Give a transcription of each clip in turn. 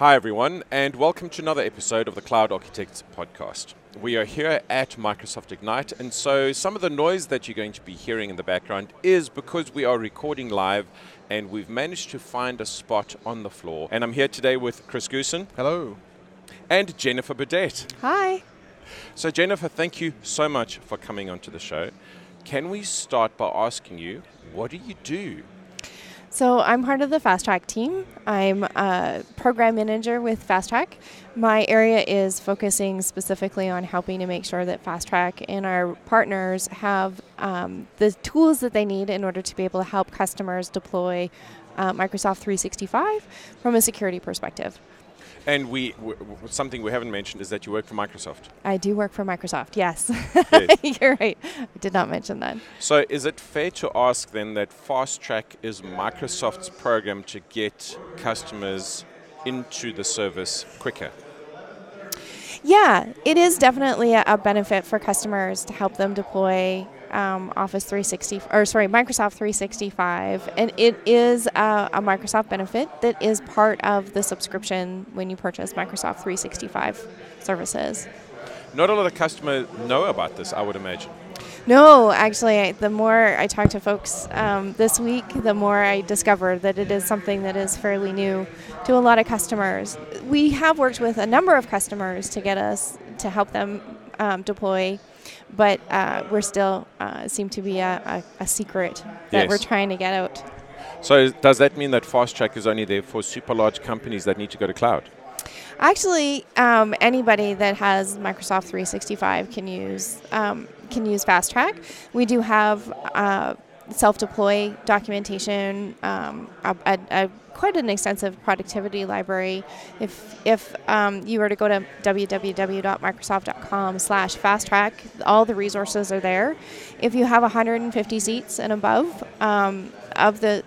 Hi everyone, and welcome to another episode of the Cloud Architects podcast. We are here at Microsoft Ignite, and so some of the noise that you're going to be hearing in the background is because we are recording live and we've managed to find a spot on the floor. And I'm here today with Chris Goosen. Hello. And Jennifer Burdett. Hi. So Jennifer, thank you so much for coming onto the show. Can we start by asking you, what do you do? So I'm part of the FastTrack team. I'm a program manager with FastTrack. My area is focusing specifically on helping to make sure that FastTrack and our partners have the tools that they need in order to be able to help customers deploy Microsoft 365 from a security perspective. And something we haven't mentioned is that you work for Microsoft. I do work for Microsoft, yes. Yes. You're right. I did not mention that. So is it fair to ask then that FastTrack is Microsoft's program to get customers into the service quicker? Yeah, it is definitely a benefit for customers to help them deploy Microsoft 365, and it is a Microsoft benefit that is part of the subscription when you purchase Microsoft 365 services. Not a lot of customers know about this, I would imagine. No, actually, the more I talk to folks this week, the more I discover that it is something that is fairly new to a lot of customers. We have worked with a number of customers to get us to help them deploy, but we're still seem to be a secret that we're trying to get out. So does that mean that FastTrack is only there for super large companies that need to go to cloud? Actually, anybody that has Microsoft 365 can use FastTrack. We do have self-deploy documentation, quite an extensive productivity library. If you were to go to www.microsoft.com/fasttrack, all the resources are there. If you have 150 seats and above of the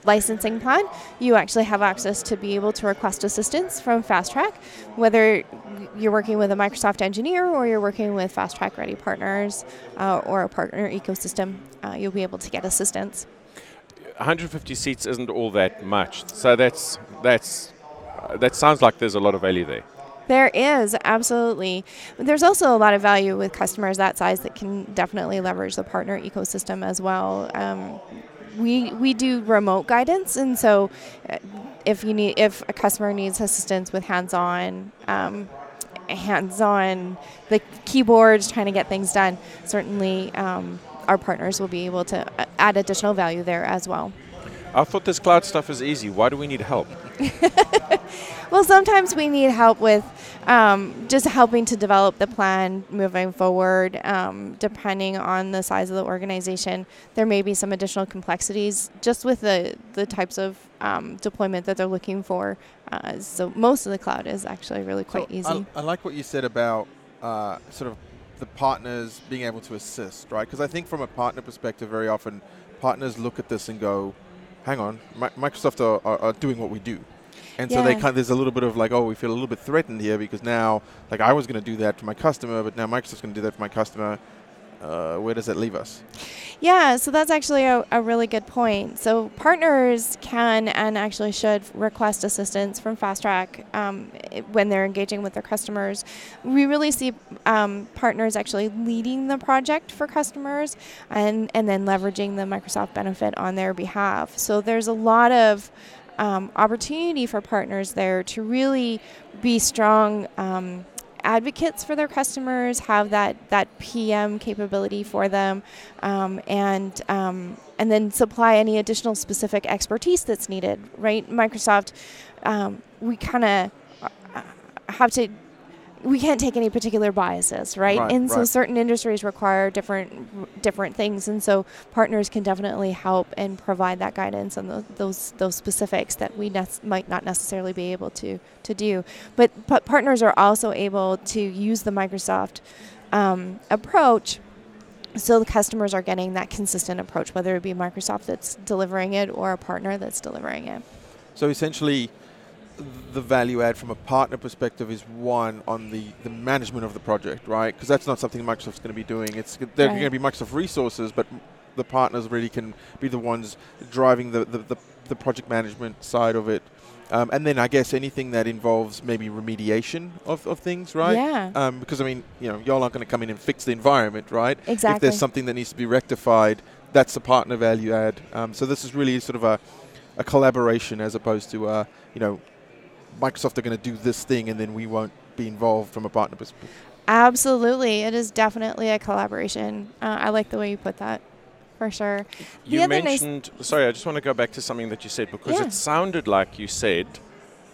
licensing plan, you actually have access to be able to request assistance from FastTrack, whether you're working with a Microsoft engineer or you're working with FastTrack Ready partners or a partner ecosystem, you'll be able to get assistance. 150 seats isn't all that much, so that sounds like there's a lot of value there. There is, absolutely. There's also a lot of value with customers that size that can definitely leverage the partner ecosystem as well. We do remote guidance, and so if a customer needs assistance with hands-on the keyboards, trying to get things done, certainly our partners will be able to add additional value there as well. I thought this cloud stuff is easy. Why do we need help? Well, sometimes we need help with just helping to develop the plan moving forward. Depending on the size of the organization, there may be some additional complexities just with the types of deployment that they're looking for. So most of the cloud is actually really quite easy. I like what you said about sort of the partners being able to assist, right? Because I think from a partner perspective, very often partners look at this and go, hang on, Microsoft are doing what we do. And so there's a little bit of like, oh, we feel a little bit threatened here because now, like I was going to do that for my customer, but now Microsoft's going to do that for my customer. Where does that leave us? Yeah, so that's actually a really good point. So partners can and actually should request assistance from FastTrack when they're engaging with their customers. We really see partners actually leading the project for customers and then leveraging the Microsoft benefit on their behalf. So there's a lot of opportunity for partners there to really be strong advocates for their customers, have that PM capability for them, and then supply any additional specific expertise that's needed. Right, Microsoft, we kind of we can't take any particular biases, right? So certain industries require different things, and so partners can definitely help and provide that guidance and those specifics that we might not necessarily be able to do. But partners are also able to use the Microsoft approach, so the customers are getting that consistent approach, whether it be Microsoft that's delivering it or a partner that's delivering it. So essentially, the value add from a partner perspective is one on the management of the project, right? Because that's not something Microsoft's going to be doing. They're going to be Microsoft resources, but the partners really can be the ones driving the project management side of it. And then I guess anything that involves maybe remediation of things, right? Yeah. Because, I mean, y'all aren't going to come in and fix the environment, right? Exactly. If there's something that needs to be rectified, that's the partner value add. So this is really sort of a collaboration as opposed to, Microsoft are going to do this thing and then we won't be involved from a partner perspective. Absolutely. It is definitely a collaboration. I like the way you put that, for sure. You mentioned, sorry, I just want to go back to something that you said, because it sounded like you said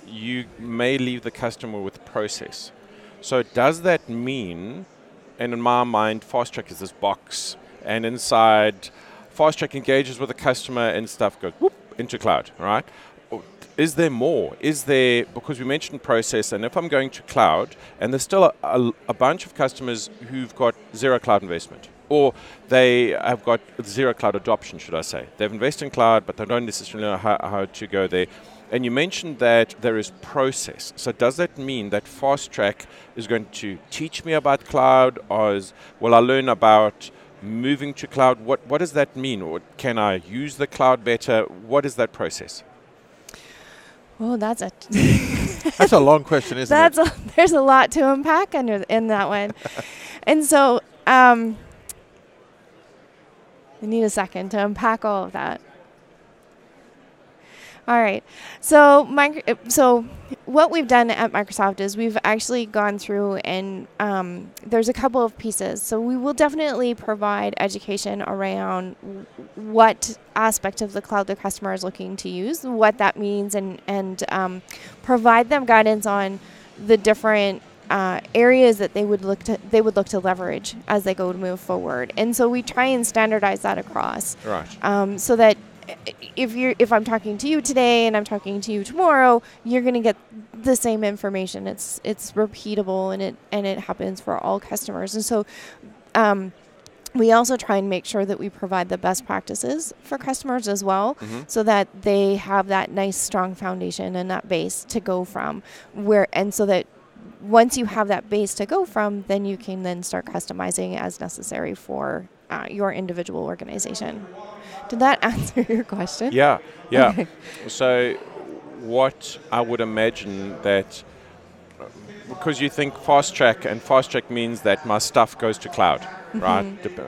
you may leave the customer with process. So does that mean, and in my mind, FastTrack is this box, and inside FastTrack engages with the customer and stuff goes whoop, into cloud, right? Is there more? Is there, because we mentioned process, and if I'm going to cloud, and there's still a bunch of customers who've got zero cloud investment, or they have got zero cloud adoption, should I say. They've invested in cloud, but they don't necessarily know how to go there. And you mentioned that there is process. So does that mean that FastTrack is going to teach me about cloud, or will I learn about moving to cloud? What does that mean? Or can I use the cloud better? What is that process? Oh, that's a long question, isn't it? There's a lot to unpack in that one. And so I need a second to unpack all of that. All right. So what we've done at Microsoft is we've actually gone through and there's a couple of pieces. So we will definitely provide education around what aspect of the cloud the customer is looking to use, what that means, and provide them guidance on the different areas that they would look to leverage as they go to move forward. And so we try and standardize that across, right? So that if I'm talking to you today and I'm talking to you tomorrow, you're going to get the same information. It's repeatable, and it happens for all customers. And so we also try and make sure that we provide the best practices for customers as well, so that they have that nice strong foundation and that base to go from, so that once you have that base to go from, then you can then start customizing as necessary for your individual organization. Did that answer your question? Yeah. Okay. So what I would imagine that, because you think FastTrack, and FastTrack means that my stuff goes to cloud, right?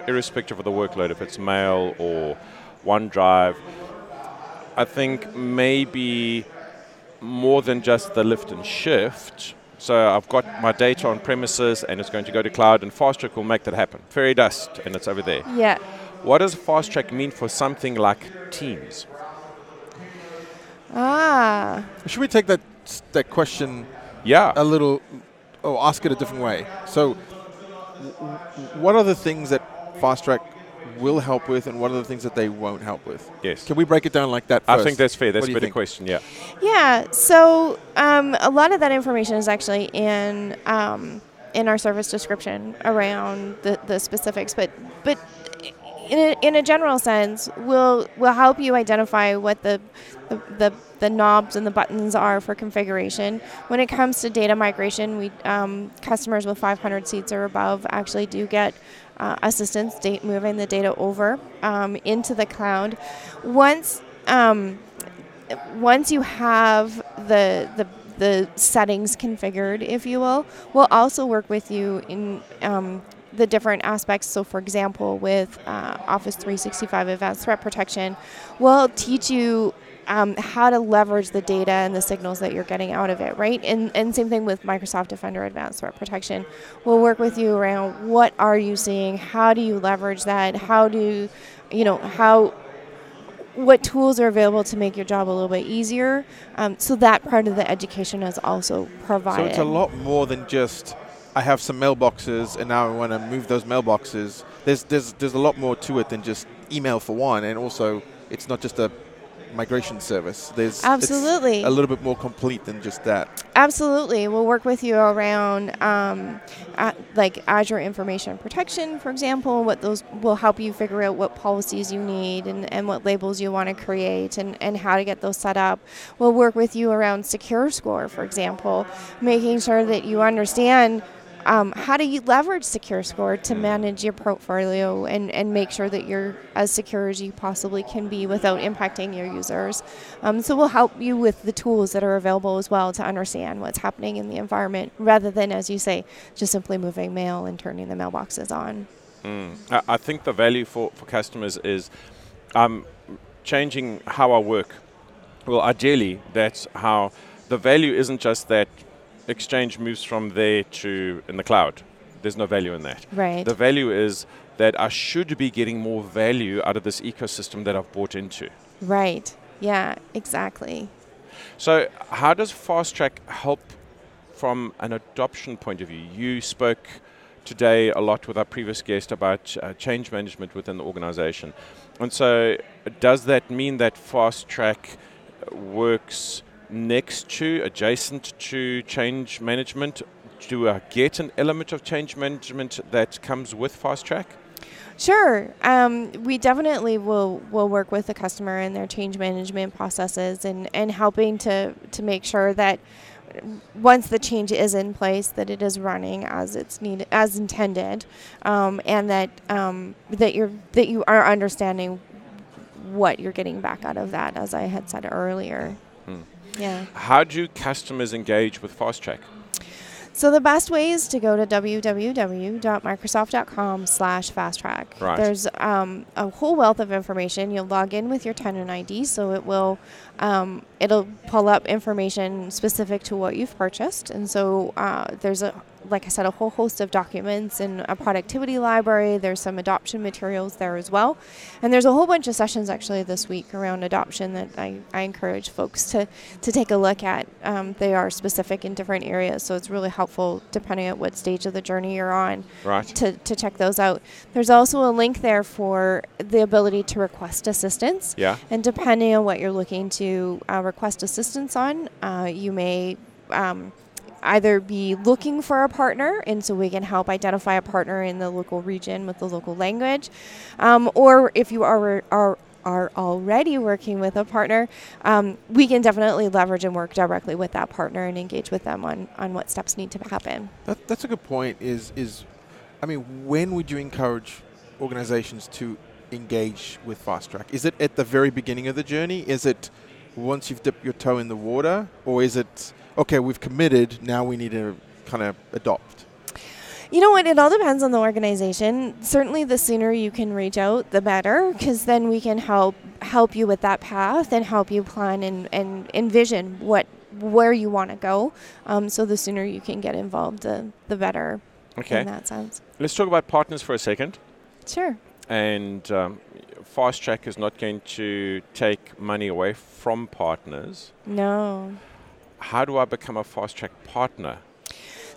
Irrespective of the workload, if it's mail or OneDrive, I think maybe more than just the lift and shift. So I've got my data on premises and it's going to go to cloud, and FastTrack will make that happen. Fairy dust, and it's over there. Yeah. What does FastTrack mean for something like Teams? Should we take that question a little, ask it a different way? So what are the things that FastTrack will help with, and what are the things that they won't help with? Yes. Can we break it down like that first? I think that's fair. That's a better question, yeah. Yeah, so a lot of that information is actually in our service description around the specifics, but in a general sense, we'll help you identify what the knobs and the buttons are for configuration. When it comes to data migration, we customers with 500 seats or above actually do get assistance moving the data over into the cloud. Once you have the settings configured, if you will, we'll also work with you in the different aspects. So for example, with Office 365 Advanced Threat Protection, we'll teach you how to leverage the data and the signals that you're getting out of it, right? And same thing with Microsoft Defender Advanced Threat Protection. We'll work with you around what are you seeing, how do you leverage that, what tools are available to make your job a little bit easier. So that part of the education is also provided. So it's a lot more than just, I have some mailboxes and now I want to move those mailboxes. There's a lot more to it than just email for one, and also it's not just a migration service. Absolutely. It's a little bit more complete than just that. Absolutely. We'll work with you around like Azure Information Protection, for example. What those will help you figure out what policies you need and what labels you want to create and how to get those set up. We'll work with you around Secure Score, for example, making sure that you understand how do you leverage Secure Score to manage your portfolio and make sure that you're as secure as you possibly can be without impacting your users. So we'll help you with the tools that are available as well to understand what's happening in the environment rather than, as you say, just simply moving mail and turning the mailboxes on. I think the value for customers is changing how I work. Well, ideally, that's how the value isn't just that Exchange moves from there to in the cloud. There's no value in that. Right. The value is that I should be getting more value out of this ecosystem that I've bought into. Right. Yeah, exactly. So how does FastTrack help from an adoption point of view? You spoke today a lot with our previous guest about change management within the organization. And so does that mean that FastTrack works next to, adjacent to change management? Do I get an element of change management that comes with FastTrack? Sure. We definitely will work with the customer in their change management processes and helping to make sure that once the change is in place, that it is running as it's needed, as intended, and that you are understanding what you're getting back out of that, as I had said earlier. Yeah. How do customers engage with FastTrack? So the best way is to go to www.microsoft.com/FastTrack. Right. There's a whole wealth of information. You'll log in with your tenant ID, so it'll pull up information specific to what you've purchased. And so there's like I said, a whole host of documents and a productivity library. There's some adoption materials there as well. And there's a whole bunch of sessions actually this week around adoption that I encourage folks to take a look at. They are specific in different areas, so it's really helpful depending on what stage of the journey you're on to check those out. There's also a link there for the ability to request assistance. Yeah. And depending on what you're looking to request assistance on, you may either be looking for a partner, and so we can help identify a partner in the local region with the local language, or if you are already working with a partner, we can definitely leverage and work directly with that partner and engage with them on what steps need to happen. That's a good point. I mean, when would you encourage organizations to engage with FastTrack? Is it at the very beginning of the journey? Is it once you've dipped your toe in the water? Or is it, okay, we've committed, now we need to kind of adopt? You know what? It all depends on the organization. Certainly the sooner you can reach out, the better, because then we can help you with that path and help you plan and envision where you want to go. So the sooner you can get involved, the better. Okay. In that sense. Let's talk about partners for a second. Sure. And FastTrack is not going to take money away from partners. No. How do I become a FastTrack partner?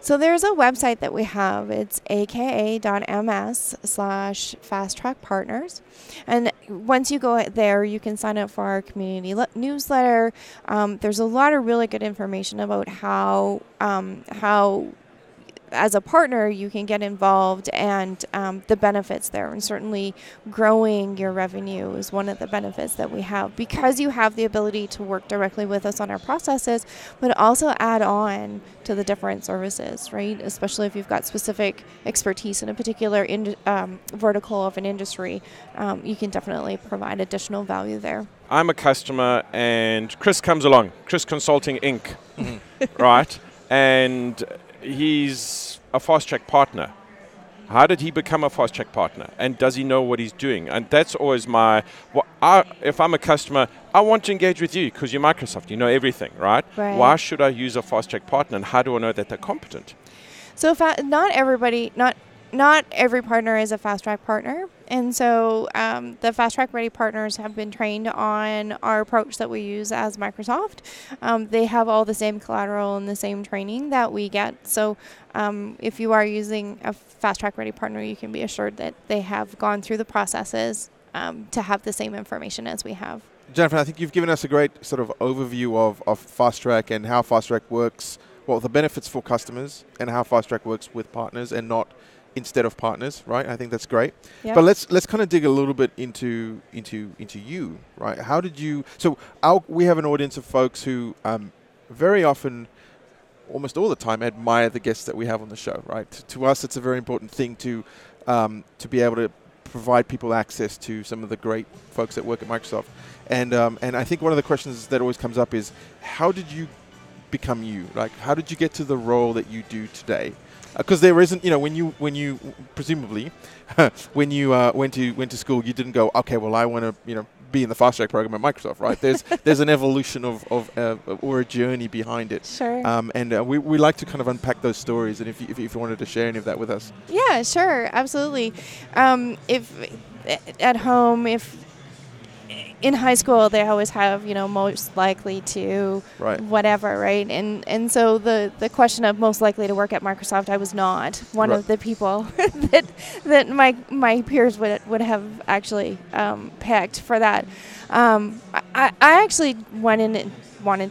So there's a website that we have. It's aka.ms/FastTrack Partners. And once you go there, you can sign up for our community newsletter. There's a lot of really good information about how as a partner, you can get involved and the benefits there. And certainly growing your revenue is one of the benefits that we have because you have the ability to work directly with us on our processes, but also add on to the different services, right? Especially if you've got specific expertise in a particular vertical of an industry, you can definitely provide additional value there. I'm a customer and Chris comes along, Chris Consulting Inc., right? And he's a FastTrack partner. How did he become a FastTrack partner? And does he know what he's doing? And that's always if I'm a customer, I want to engage with you because you're Microsoft. You know everything, right? Why should I use a FastTrack partner? And how do I know that they're competent? So not every partner is a FastTrack partner. And so the FastTrack Ready partners have been trained on our approach that we use as Microsoft. They have all the same collateral and the same training that we get. So if you are using a FastTrack Ready partner, you can be assured that they have gone through the processes to have the same information as we have. Jennifer, I think you've given us a great sort of overview of FastTrack and how FastTrack works, well, the benefits for customers and how FastTrack works with partners and not instead of partners, right? I think that's great. Yep. But let's kind of dig a little bit into you, right? How did you? So we have an audience of folks who very often almost all the time admire the guests that we have on the show, right? To us, it's a very important thing to be able to provide people access to some of the great folks that work at Microsoft. And I think one of the questions that always comes up is, how did you become you? Like, how did you get to the role that you do today? Because there isn't, when you presumably when you went to school, you didn't go, okay, well, I want to be in the FastTrack program at Microsoft, right? There's an evolution of or a journey behind it. Sure. And we like to kind of unpack those stories, and if you wanted to share any of that with us. Yeah, sure, absolutely. If at home, if in high school they always have, most likely to whatever, right? And so the question of most likely to work at Microsoft, I was not one of the people that my peers would have actually picked for that. I actually wanted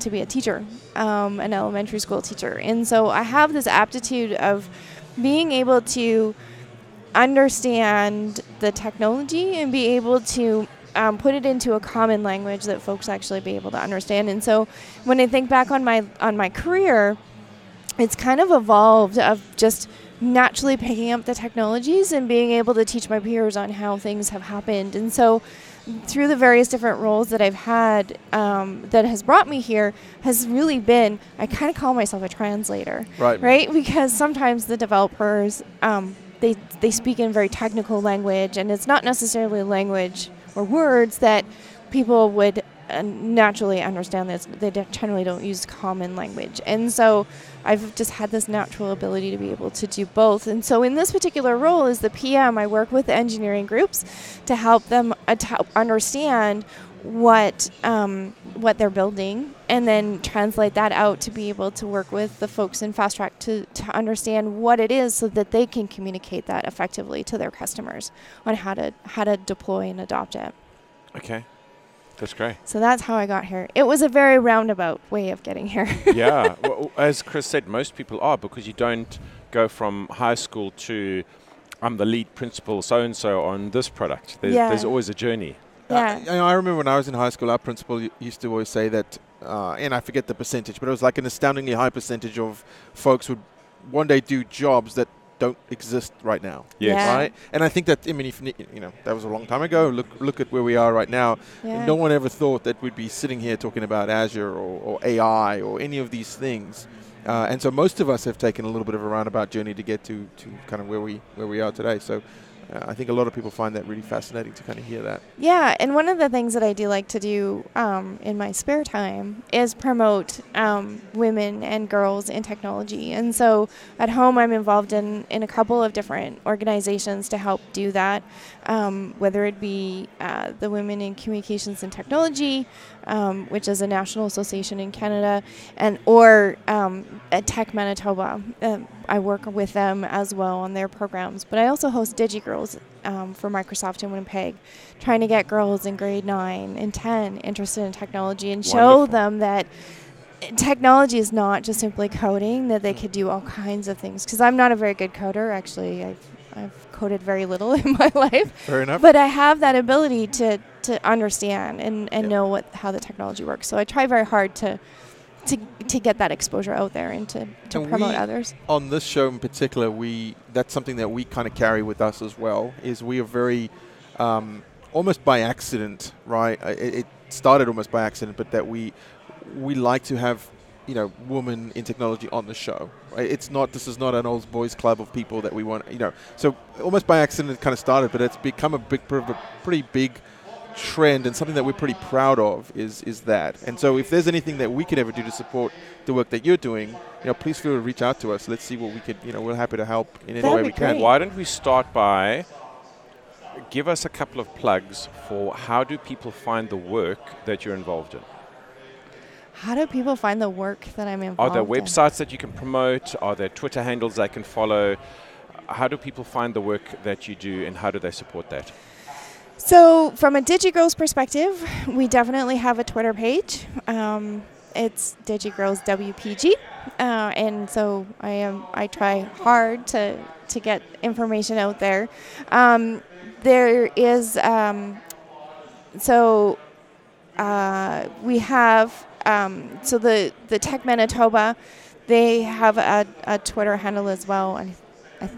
to be a teacher, an elementary school teacher, and so I have this aptitude of being able to understand the technology and be able to put it into a common language that folks actually be able to understand. And so when I think back on my career, it's kind of evolved of just naturally picking up the technologies and being able to teach my peers on how things have happened. And so through the various different roles that I've had that has brought me here has really been, I kind of call myself a translator, right? Because sometimes the developers, they speak in very technical language, and it's not necessarily language or words that people would naturally understand. They generally don't use common language. And so I've just had this natural ability to be able to do both. And so in this particular role as the PM, I work with engineering groups to help them understand what they're building, and then translate that out to be able to work with the folks in FastTrack to understand what it is so that they can communicate that effectively to their customers on how to deploy and adopt it. Okay. That's great. So that's how I got here. It was a very roundabout way of getting here. Yeah. Well, as Chris said, most people are, because you don't go from high school to I'm the lead principal so-and-so on this product. There's always a journey. Yeah. I remember when I was in high school, our principal used to always say that, and I forget the percentage, but it was like an astoundingly high percentage of folks would one day do jobs that don't exist right now. Yes. Yeah. Right? And I think that, if that was a long time ago. Look at where we are right now. Yeah. No one ever thought that we'd be sitting here talking about Azure or AI or any of these things. And so most of us have taken a little bit of a roundabout journey to get to kind of where we are today. So I think a lot of people find that really fascinating to kind of hear that. Yeah, and one of the things that I do like to do in my spare time is promote women and girls in technology. And so at home, I'm involved in a couple of different organizations to help do that, whether it be the Women in Communications and Technology, which is a national association in Canada, or at Tech Manitoba. I work with them as well on their programs. But I also host DigiGirls for Microsoft in Winnipeg, trying to get girls in grade 9 and 10 interested in technology and show them that technology is not just simply coding, that they could do all kinds of things. Because I'm not a very good coder. Actually, I've coded very little in my life. Fair enough. But I have that ability to understand and know how the technology works. So I try very hard to get that exposure out there and to promote others. On this show in particular, that's something that we kind of carry with us as well, is we are very, almost by accident, right? It started almost by accident, but that we like to have, women in technology on the show. Right? This is not an old boys club of people that we want, So almost by accident it kind of started, but it's become a pretty big trend, and something that we're pretty proud of is that. And so if there's anything that we can ever do to support the work that you're doing, please feel free to reach out to us. Let's see what we could, we're happy to help in any way we can. Why don't we start by give us a couple of plugs for how do people find the work that you're involved in? How do people find the work that I'm involved in? Are there websites that you can promote? Are there Twitter handles they can follow? How do people find the work that you do, and how do they support that? So from a DigiGirls perspective, we definitely have a Twitter page. It's DigiGirls WPG, and so I try hard to get information out there. There is we have so the Tech Manitoba, they have a Twitter handle as well, and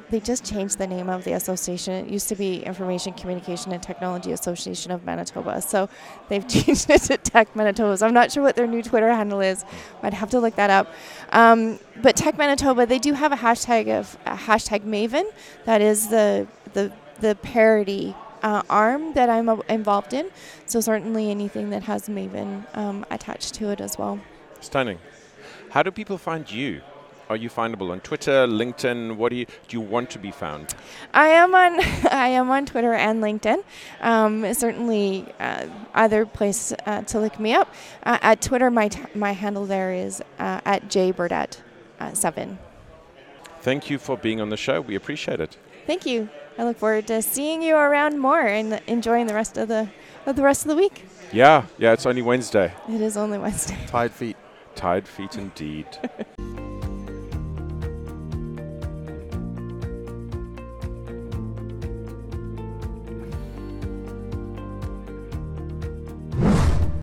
they just changed the name of the association. It used to be Information Communication and Technology Association of Manitoba, so they've changed it to Tech Manitoba. So I'm not sure what their new Twitter handle is. I'd have to look that up. But Tech Manitoba, they do have a hashtag Maven. That is the parity arm that I'm involved in. So certainly anything that has Maven attached to it as well. Stunning. How do people find you? Are you findable on Twitter, LinkedIn? What do you want to be found? I am on Twitter and LinkedIn. Certainly, either place to look me up. At Twitter, my handle there is at jburdett7. Thank you for being on the show. We appreciate it. Thank you. I look forward to seeing you around more and enjoying the rest of the week. Yeah. It's only Wednesday. It is only Wednesday. Tired feet. Tired feet indeed.